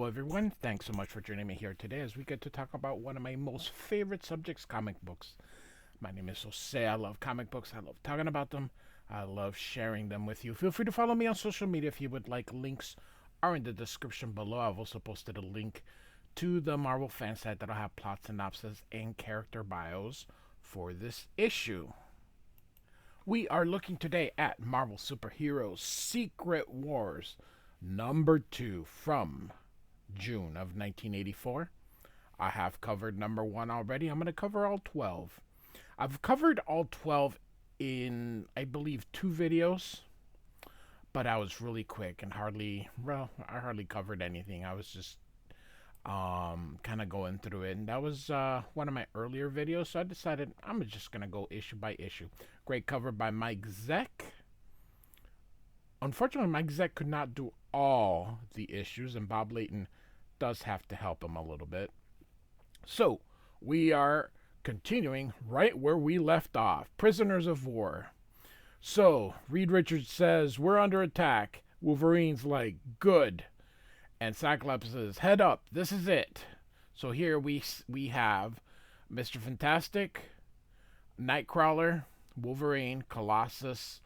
Hello, everyone. Thanks so much for joining me here today as we get to talk about one of my most favorite subjects, comic books. My name is Jose. I love comic books. I love talking about them. I love sharing them with you. Feel free to follow me on social media if you would like. Links are in the description below. I've also posted a link to the Marvel fan site that'll have plot synopsis and character bios for this issue. We are looking today at Marvel Superheroes Secret Wars number 2 from June of 1984. I have covered number 1 already. I'm going to cover all 12. I've covered all 12 in, I believe, 2 videos, but I was really quick and I hardly covered anything. I was just kind of going through it, and that was one of my earlier videos, so I decided I'm just going to go issue by issue. Great cover by Mike Zeck. Unfortunately, Mike Zeck could not do all the issues, and Bob Layton does have to help him a little bit. So, we are continuing right where we left off. Prisoners of War. So, Reed Richards says, we're under attack. Wolverine's like, good. And Cyclops says, head up, this is it. So here we have Mr. Fantastic, Nightcrawler, Wolverine, Colossus,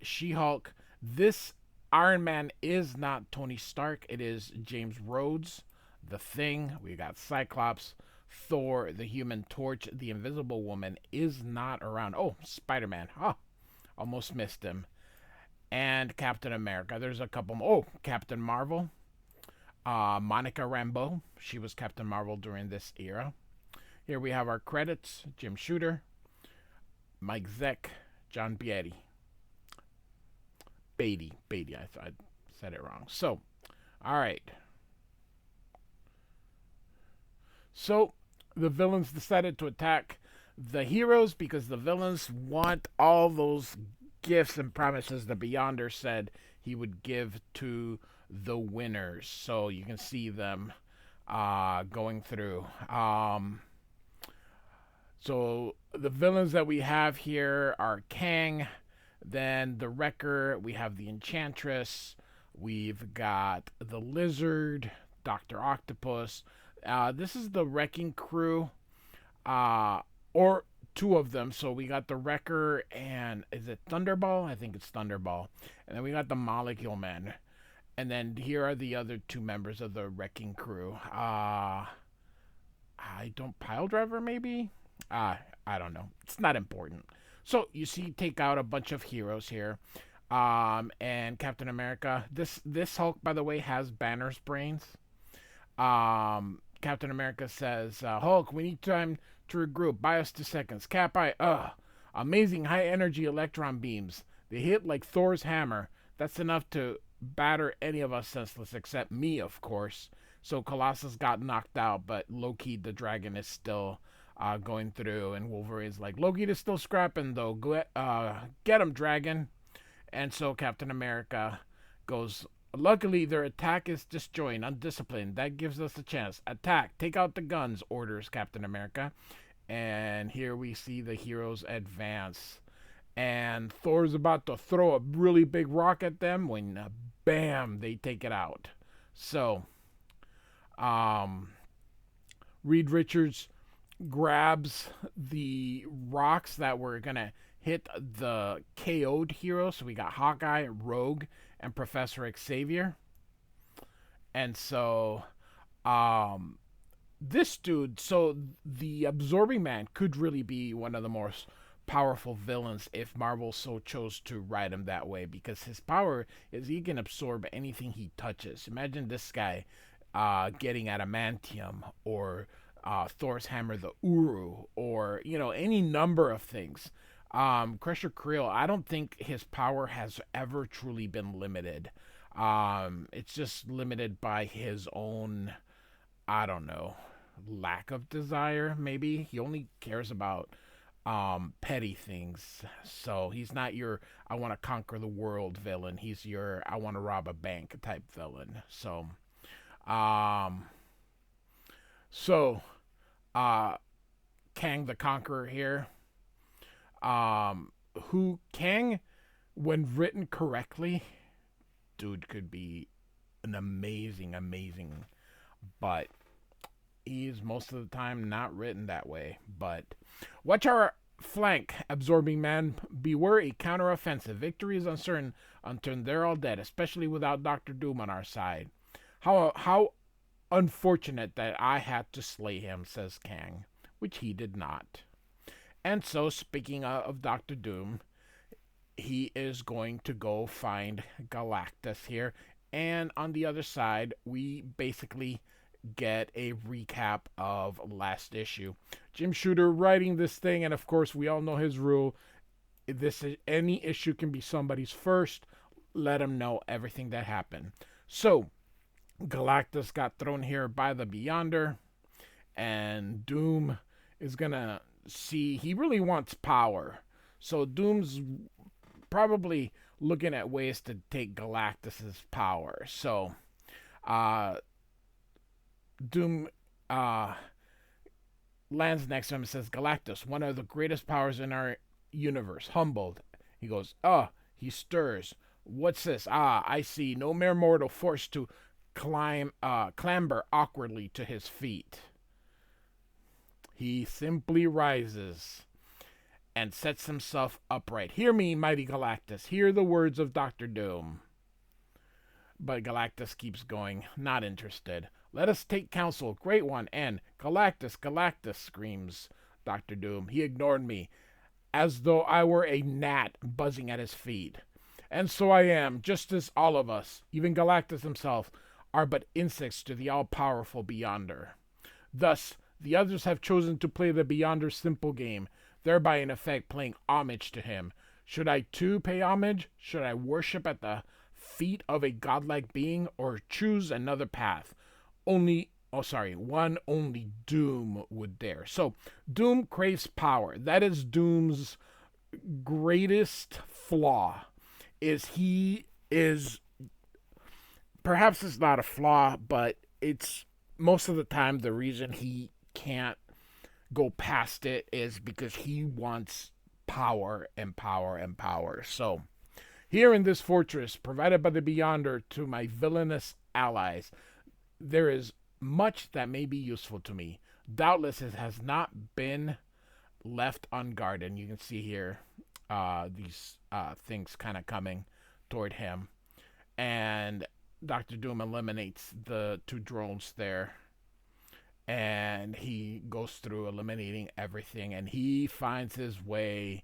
She-Hulk. This Iron Man is not Tony Stark. It is James Rhodes, The Thing. We got Cyclops, Thor, the Human Torch, the Invisible Woman is not around. Oh, Spider-Man. Almost missed him. And Captain America. There's a couple more. Oh, Captain Marvel. Monica Rambeau. She was Captain Marvel during this era. Here we have our credits. Jim Shooter, Mike Zeck, John Beaty. Beaty. I said it wrong. So, all right. So, the villains decided to attack the heroes because the villains want all those gifts and promises the Beyonder said he would give to the winners. So, you can see them going through. So, the villains that we have here are Kang, then the Wrecker, we have the Enchantress, we've got the Lizard, Dr. Octopus. This is the Wrecking Crew, or 2 of them. So we got the Wrecker and is it Thunderball? I think it's Thunderball. And then we got the Molecule Man. And then here are the other 2 members of the Wrecking Crew. Pile Driver maybe? I don't know. It's not important. So you see, take out a bunch of heroes here, and Captain America. This Hulk, by the way, has Banner's brains. Captain America says, Hulk, we need time to regroup. Buy us 2 seconds. Cap, amazing high energy electron beams. They hit like Thor's hammer. That's enough to batter any of us senseless, except me, of course. So Colossus got knocked out, but Loki the dragon is still going through, and Wolverine's like, Loki is still scrapping though. Get him, dragon. And so Captain America goes, luckily their attack is disjointed, undisciplined. That gives us a chance. Attack, take out the guns, orders Captain America. And here we see the heroes advance. And Thor's about to throw a really big rock at them when bam, they take it out. So Reed Richards grabs the rocks that were gonna hit the KO'd hero. So we got Hawkeye, Rogue, and Professor Xavier. And so this dude, so the Absorbing Man could really be one of the most powerful villains if Marvel so chose to write him that way, because his power is he can absorb anything he touches. Imagine this guy getting adamantium, or Thor's hammer, the Uru, or any number of things. Crusher Creel, I don't think his power has ever truly been limited. It's just limited by his own, I don't know, lack of desire. Maybe he only cares about petty things. So he's not your I want to conquer the world villain. He's your I want to rob a bank type villain. So Kang the Conqueror here. Who Kang, when written correctly, dude could be an amazing but he's most of the time not written that way. But watch our flank, absorbing man. Beware a counteroffensive. Victory is uncertain until they're all dead, especially without Doctor Doom on our side. How unfortunate that I had to slay him, says Kang, which he did not. And so, speaking of Doctor Doom, he is going to go find Galactus here. And on the other side, we basically get a recap of last issue. Jim Shooter writing this thing, and of course, we all know his rule. Any issue can be somebody's first. Let him know everything that happened. So, Galactus got thrown here by the Beyonder, and Doom is gonna see he really wants power. So Doom's probably looking at ways to take Galactus's power. So Doom lands next to him and says, Galactus, one of the greatest powers in our universe, humbled. He goes, he stirs. What's this? I see. No mere mortal forced to clamber awkwardly to his feet. He simply rises and sets himself upright. Hear me, mighty Galactus. Hear the words of Dr. Doom. But Galactus keeps going, not interested. Let us take counsel, great one, and Galactus, Galactus, screams Dr. Doom. He ignored me, as though I were a gnat buzzing at his feet. And so I am, just as all of us, even Galactus himself, are but insects to the all-powerful Beyonder. Thus, the others have chosen to play the Beyonder's simple game, thereby in effect paying homage to him. Should I too pay homage? Should I worship at the feet of a godlike being, or choose another path? One only Doom would dare. So, Doom craves power. That is Doom's greatest flaw. Perhaps it's not a flaw, but it's most of the time the reason he can't go past it is because he wants power and power and power. So, here in this fortress, provided by the Beyonder to my villainous allies, there is much that may be useful to me. Doubtless it has not been left unguarded. You can see here these things kind of coming toward him. And Dr. Doom eliminates the two drones there. And he goes through eliminating everything. And he finds his way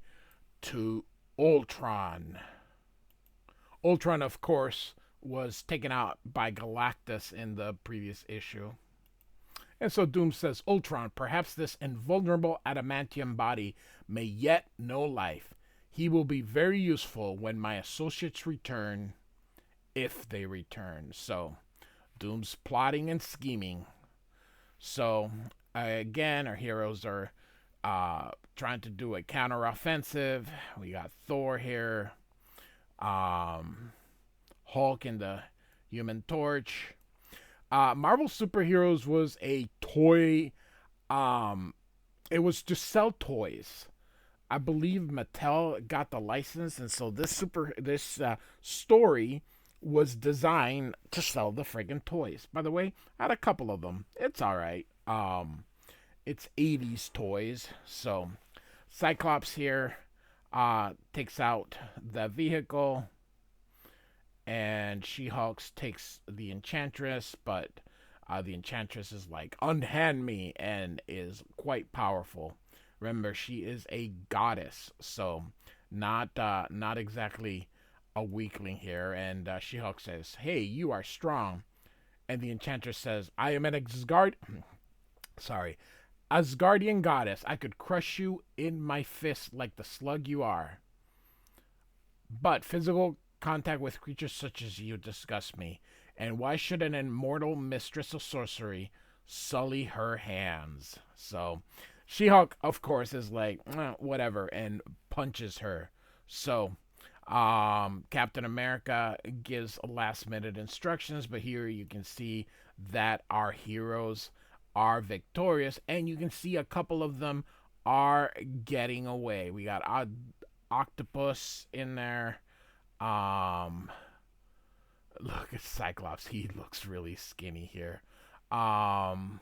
to Ultron. Ultron, of course, was taken out by Galactus in the previous issue. And so Doom says, Ultron, perhaps this invulnerable adamantium body may yet know life. He will be very useful when my associates return, if they return. So, Doom's plotting and scheming. So, again, our heroes are trying to do a counteroffensive. We got Thor here. Hulk and the Human Torch. Marvel Superheroes was a toy. It was to sell toys. I believe Mattel got the license, and so this story was designed to sell the friggin' toys. By the way, I had a couple of them. It's all right. It's 80s toys. So, Cyclops here takes out the vehicle, and She-Hulk takes the Enchantress, but the Enchantress is like, unhand me, and is quite powerful. Remember, she is a goddess, so not exactly a weakling here. And She-Hulk says, hey, you are strong. And the Enchantress says, I am an Asgardian goddess. I could crush you in my fist like the slug you are. But physical contact with creatures such as you disgust me. And why should an immortal mistress of sorcery sully her hands? So, She-Hulk, of course, is like, whatever, and punches her. So, Captain America gives last-minute instructions, but here you can see that our heroes are victorious, and you can see a couple of them are getting away. We got Octopus in there. Look at Cyclops. He looks really skinny here. Um,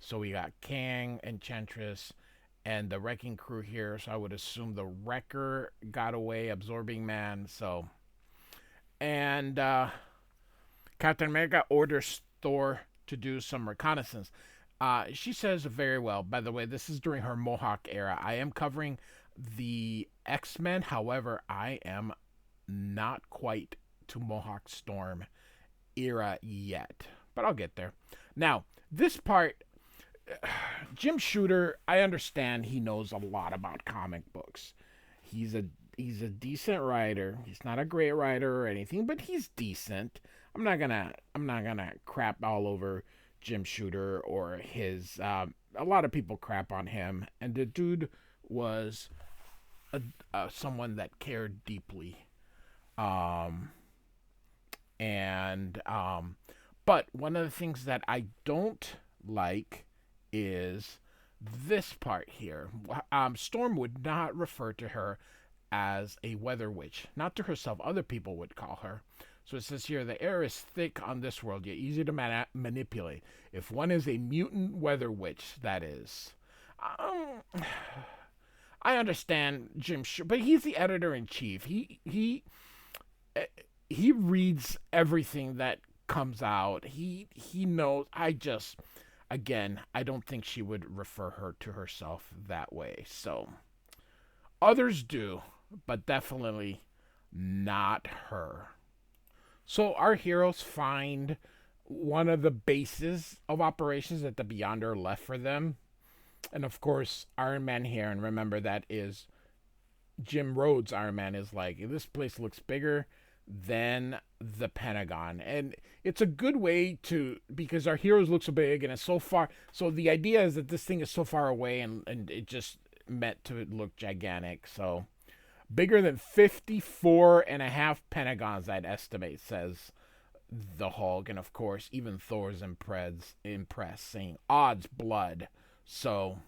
so we got Kang, Enchantress, and the Wrecking Crew here. So I would assume the Wrecker got away, Absorbing Man. So and Captain America orders Thor to do some reconnaissance. She says very well. By the way, this is during her Mohawk era. I am covering the X-Men. However, I am not quite to Mohawk Storm era yet, but I'll get there. Now, this part, Jim Shooter, I understand he knows a lot about comic books. He's a he's a decent writer. He's not a great writer or anything, but he's decent. I'm not gonna crap all over Jim Shooter or his. A lot of people crap on him, and the dude was someone that cared deeply. Um, and but one of the things that I don't like is this part here. Storm would not refer to her as a weather witch, not to herself. Other people would call her. So it says here, the air is thick on this world, yet easy to manipulate. If one is a mutant weather witch, that is. Um, I understand but he's the editor in chief. He reads everything that comes out. He knows. Again, I don't think she would refer her to herself that way. So others do, but definitely not her. So our heroes find one of the bases of operations that the Beyonder left for them. And of course, Iron Man here, and remember that is Jim Rhodes' Iron Man, is like, this place looks bigger than the Pentagon. And it's a good way to, because our heroes look so big and it's so far. So the idea is that this thing is so far away and it just meant to look gigantic. So bigger than 54 and a half Pentagons, I'd estimate, says the Hulk. And of course, even Thor's impressed, saying odds blood. So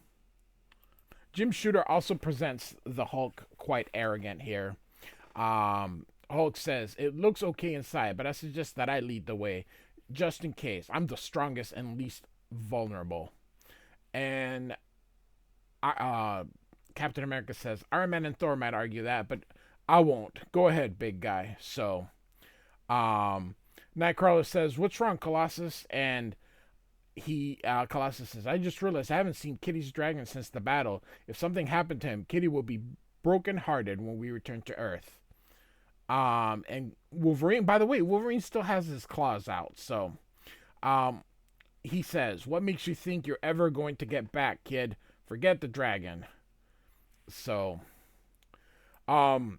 Jim Shooter also presents the Hulk quite arrogant here. Hulk says, it looks okay inside, but I suggest that I lead the way, just in case. I'm the strongest and least vulnerable. And Captain America says, Iron Man and Thor might argue that, but I won't. Go ahead, big guy. So, Nightcrawler says, what's wrong, Colossus? And Colossus says, I just realized I haven't seen Kitty's dragon since the battle. If something happened to him, Kitty will be brokenhearted when we return to Earth. And Wolverine, by the way, Wolverine still has his claws out. So, he says, what makes you think you're ever going to get back, kid? Forget the dragon. So, Mr.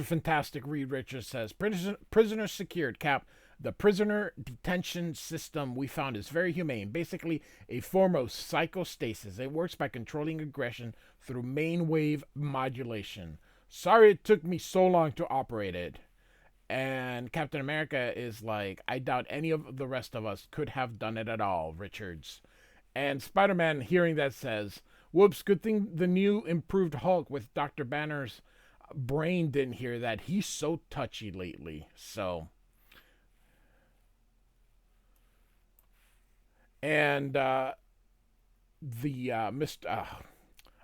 Fantastic Reed Richards says, prisoner secured, Cap. The prisoner detention system we found is very humane. Basically, a form of psychostasis. It works by controlling aggression through main wave modulation. Sorry it took me so long to operate it. And Captain America is like, I doubt any of the rest of us could have done it at all, Richards. And Spider-Man, hearing that, says, whoops, good thing the new improved Hulk with Dr. Banner's brain didn't hear that. He's so touchy lately. So, and I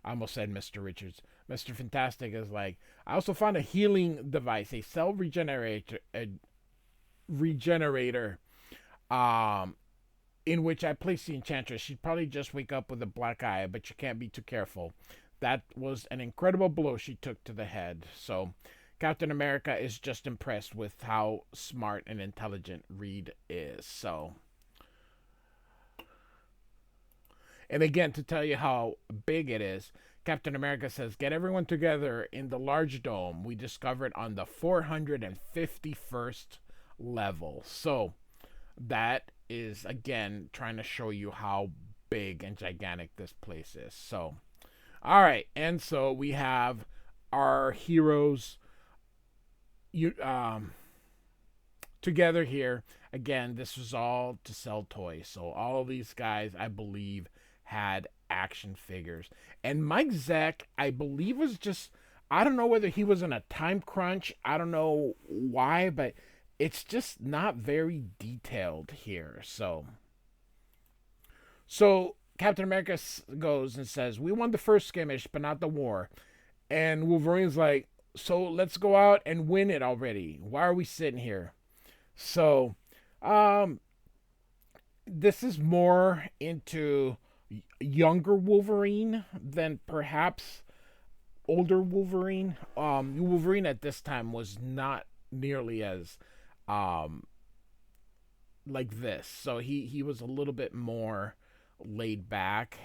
almost said Mr. Richards. Mr. Fantastic is like, I also found a healing device, a cell regenerator, in which I placed the Enchantress. She'd probably just wake up with a black eye, but you can't be too careful. That was an incredible blow she took to the head. So Captain America is just impressed with how smart and intelligent Reed is. So, and again, to tell you how big it is, Captain America says, get everyone together in the large dome we discovered on the 451st level. So that is, again, trying to show you how big and gigantic this place is. So, all right. And so we have our heroes together here. Again, this was all to sell toys. So all of these guys, I believe, had action figures. And Mike Zeck, I believe, was just, I don't know whether he was in a time crunch. I don't know why, but it's just not very detailed here. So Captain America goes and says, "We won the first skirmish, but not the war." And Wolverine's like, "So let's go out and win it already. Why are we sitting here?" So, um, this is more into younger Wolverine than perhaps older Wolverine. Wolverine at this time was not nearly as um like this. So he was a little bit more laid back.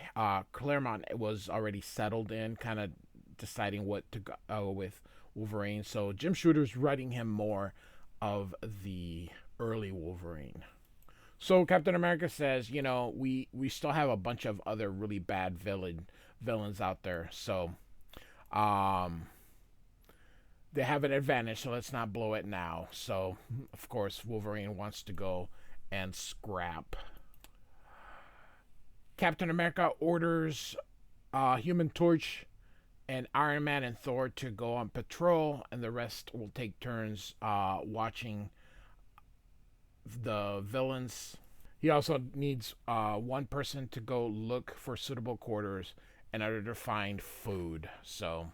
Claremont was already settled in, kind of deciding what to go with Wolverine. So Jim Shooter's writing him more of the early Wolverine. So Captain America says, we still have a bunch of other really bad villains out there. So um they have an advantage, so let's not blow it now. So of course Wolverine wants to go and scrap. Captain America orders Human Torch and Iron Man and Thor to go on patrol, and the rest will take turns watching the villains. He also needs one person to go look for suitable quarters in order to find food. So,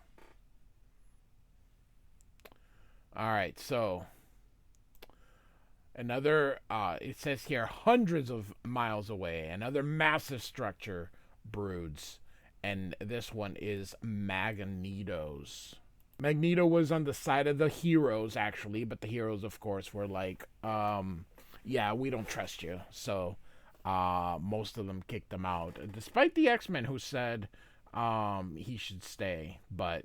all right. So another, it says here, hundreds of miles away, another massive structure broods, and this one is Magneto's. Magneto was on the side of the heroes, actually, but the heroes, of course, were like, yeah, we don't trust you. So most of them kicked him out, despite the X-Men who said he should stay. But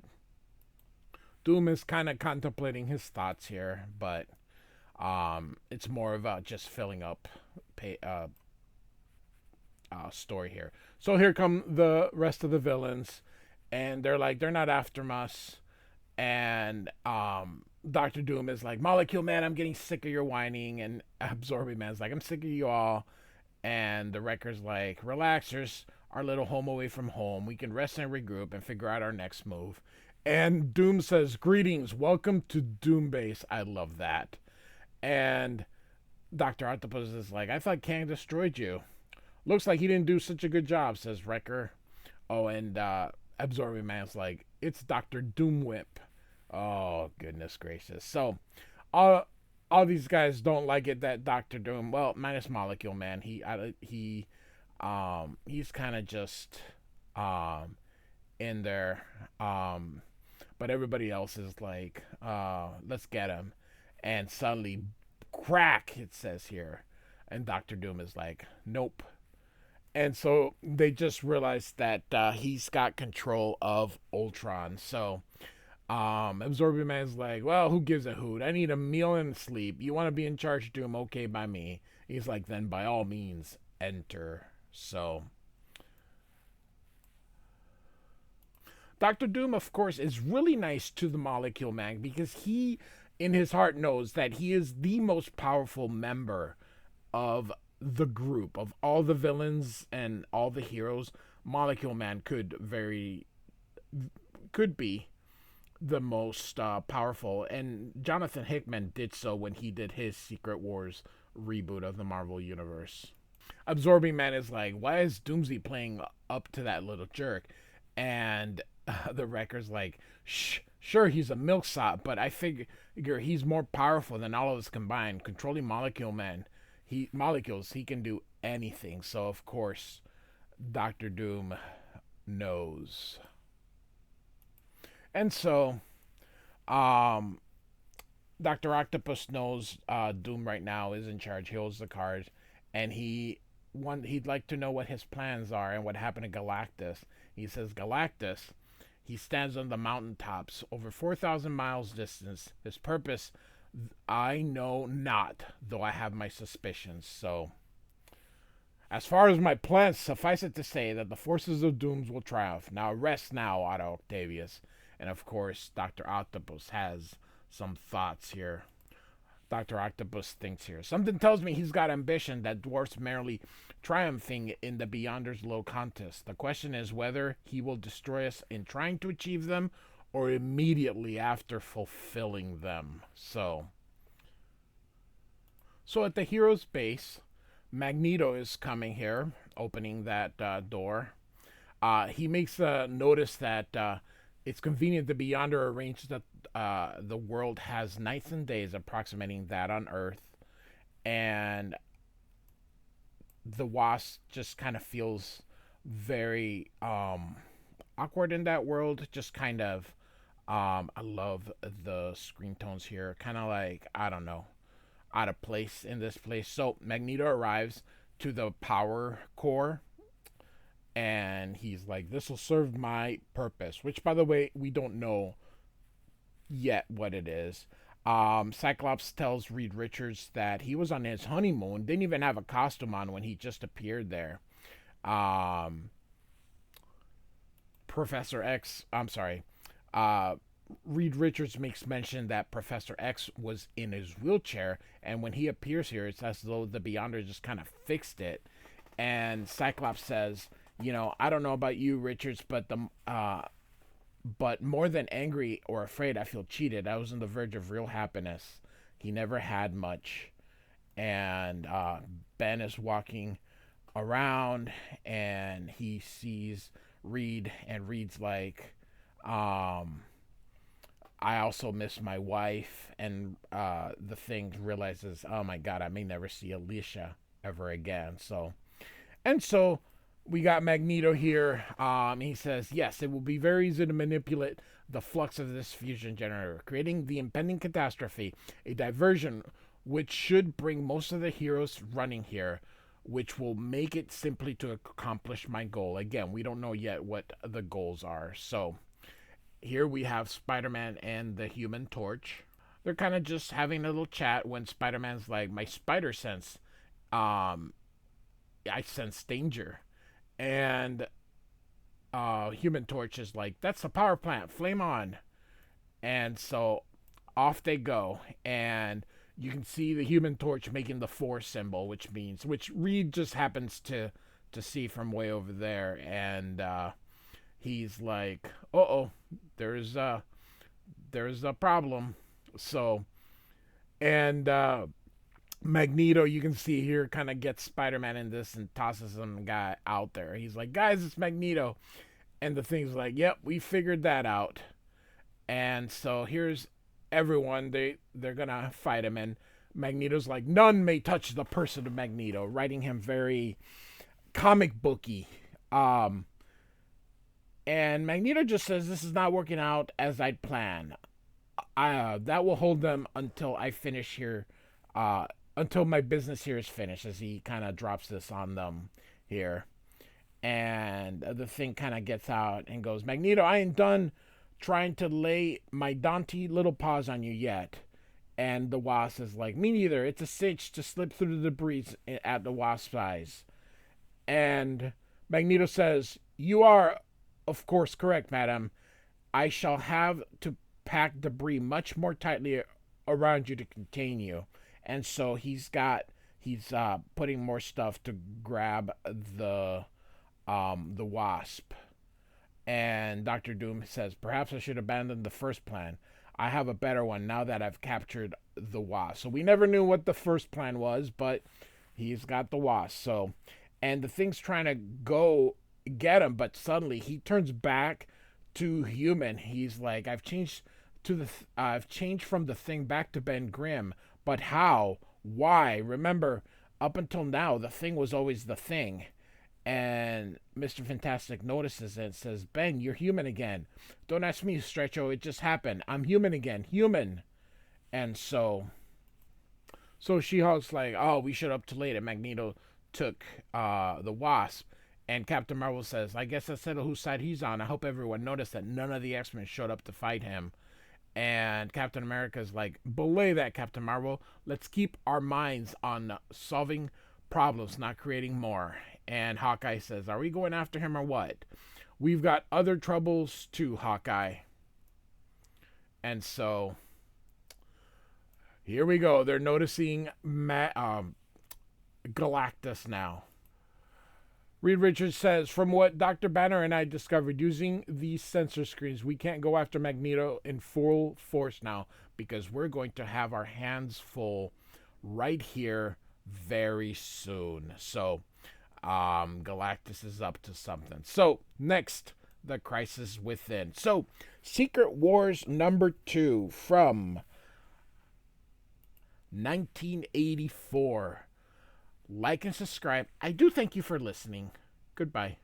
Doom is kind of contemplating his thoughts here, but it's more of just filling up story here. So here come the rest of the villains, and they're like, they're not after us. And Doctor Doom is like, Molecule Man, I'm getting sick of your whining. And Absorbing Man's like, I'm sick of you all. And the Wrecker's like, relax, there's our little home away from home. We can rest and regroup and figure out our next move. And Doom says, greetings, welcome to Doom Base. I love that. And Dr. Octopus is like, I thought Kang destroyed you. Looks like he didn't do such a good job, says Wrecker. Oh, and Absorbing Man's like, it's Dr. Doomwhip. Oh, goodness gracious. So, all these guys don't like it that Doctor Doom, well, minus Molecule Man, he's kind of just in there. But everybody else is like, let's get him. And suddenly, crack, it says here. And Doctor Doom is like, nope. And so they just realized that he's got control of Ultron. So Absorbing Man's like, well, who gives a hoot? I need a meal and sleep. You want to be in charge, Doom? Okay by me. He's like, then by all means, enter. So Doctor Doom, of course, is really nice to the Molecule Man because he, in his heart, knows that he is the most powerful member of the group. Of all the villains and all the heroes, Molecule Man could be the most powerful, and Jonathan Hickman did so when he did his Secret Wars reboot of the Marvel Universe. Absorbing Man is like, why is Doomsday playing up to that little jerk? And the Wrecker's like, sure, he's a milksop, but I figure he's more powerful than all of us combined. Controlling molecules, he can do anything. So of course, Doctor Doom knows. And so, Doctor Octopus knows Doom right now is in charge. He holds the cards, and he'd like to know what his plans are and what happened to Galactus. He says Galactus, he stands on the mountaintops over 4,000 miles distance. His purpose, I know not, though I have my suspicions. So, as far as my plans, suffice it to say that the forces of Dooms will triumph. Now rest now, Otto Octavius. And of course, Dr. Octopus has some thoughts here. Dr. Octopus thinks here. Something tells me he's got ambition that dwarfs merely triumphing in the Beyonders Low contest. The question is whether he will destroy us in trying to achieve them or immediately after fulfilling them. So, So at the hero's base, Magneto is coming here, opening that door. He makes a notice that it's convenient the Beyonder arranged that the world has nights and days approximating that on Earth, and the Wasp just kind of feels very awkward in that world. Just kind of, I love the screen tones here. Kind of like, I don't know, out of place in this place. So Magneto arrives to the power core, and he's like, "This will serve my purpose." Which, by the way, we don't know yet what it is. Cyclops tells Reed Richards that he was on his honeymoon, didn't even have a costume on when he just appeared there. Um, Professor X, I'm sorry, uh, Reed Richards makes mention that Professor X was in his wheelchair, and when he appears here, it's as though the Beyonder just kind of fixed it. And Cyclops says, I don't know about you, Richards, but more than angry or afraid, I feel cheated. I was on the verge of real happiness. He never had much. And Ben is walking around, and he sees Reed, and Reed's like, I also miss my wife. And the Thing realizes, oh my God, I may never see Alicia ever again. So we got Magneto here. He says, yes, it will be very easy to manipulate the flux of this fusion generator, creating the impending catastrophe, a diversion which should bring most of the heroes running here, which will make it simply to accomplish my goal. Again, we don't know yet what the goals are. So here we have Spider-Man and the Human Torch. They're kind of just having a little chat when Spider-Man's like, my spider sense, I sense danger. And Human Torch is like, that's the power plant, flame on. And so off they go, and you can see the Human Torch making the Thor symbol, which Reed just happens to see from way over there. And he's like, uh-oh, there's a problem. So, and Magneto, you can see here, kind of gets Spider-Man in this and tosses some guy out there. He's like, guys, it's Magneto. And the Thing's like, yep, we figured that out. And so here's everyone. They're going to fight him. And Magneto's like, none may touch the person of Magneto, writing him very comic booky. And Magneto just says, this is not working out as I'd planned. That will hold them until I finish here, until my business here is finished, as he kind of drops this on them here. And the Thing kind of gets out and goes, Magneto, I ain't done trying to lay my daunty little paws on you yet. And the Wasp is like, me neither. It's a cinch to slip through the debris at the Wasp's eyes. And Magneto says, you are, of course, correct, madam. I shall have to pack debris much more tightly around you to contain you. And so he's putting more stuff to grab the Wasp. And Doctor Doom says, perhaps I should abandon the first plan. I have a better one now that I've captured the Wasp. So we never knew what the first plan was, but he's got the Wasp. So, and the Thing's trying to go get him, but suddenly he turns back to human. He's like, I've changed from the Thing back to Ben Grimm, but how? Why? Remember, up until now, the Thing was always the Thing. And Mr. Fantastic notices it and says, Ben, you're human again. Don't ask me, Stretcho. It just happened. I'm human again. Human. And so She-Hulk's like, oh, we showed up too late. And Magneto took the Wasp. And Captain Marvel says, I guess that's settled whose side he's on. I hope everyone noticed that none of the X-Men showed up to fight him. And Captain America's like, belay that, Captain Marvel. Let's keep our minds on solving problems, not creating more. And Hawkeye says, are we going after him or what? We've got other troubles too, Hawkeye. And so here we go. They're noticing Galactus now. Reed Richards says, from what Dr. Banner and I discovered using these sensor screens, we can't go after Magneto in full force now because we're going to have our hands full right here very soon. So, Galactus is up to something. So, next, The Crisis Within. So, Secret Wars number 2 from 1984. Like and subscribe. I do thank you for listening. Goodbye.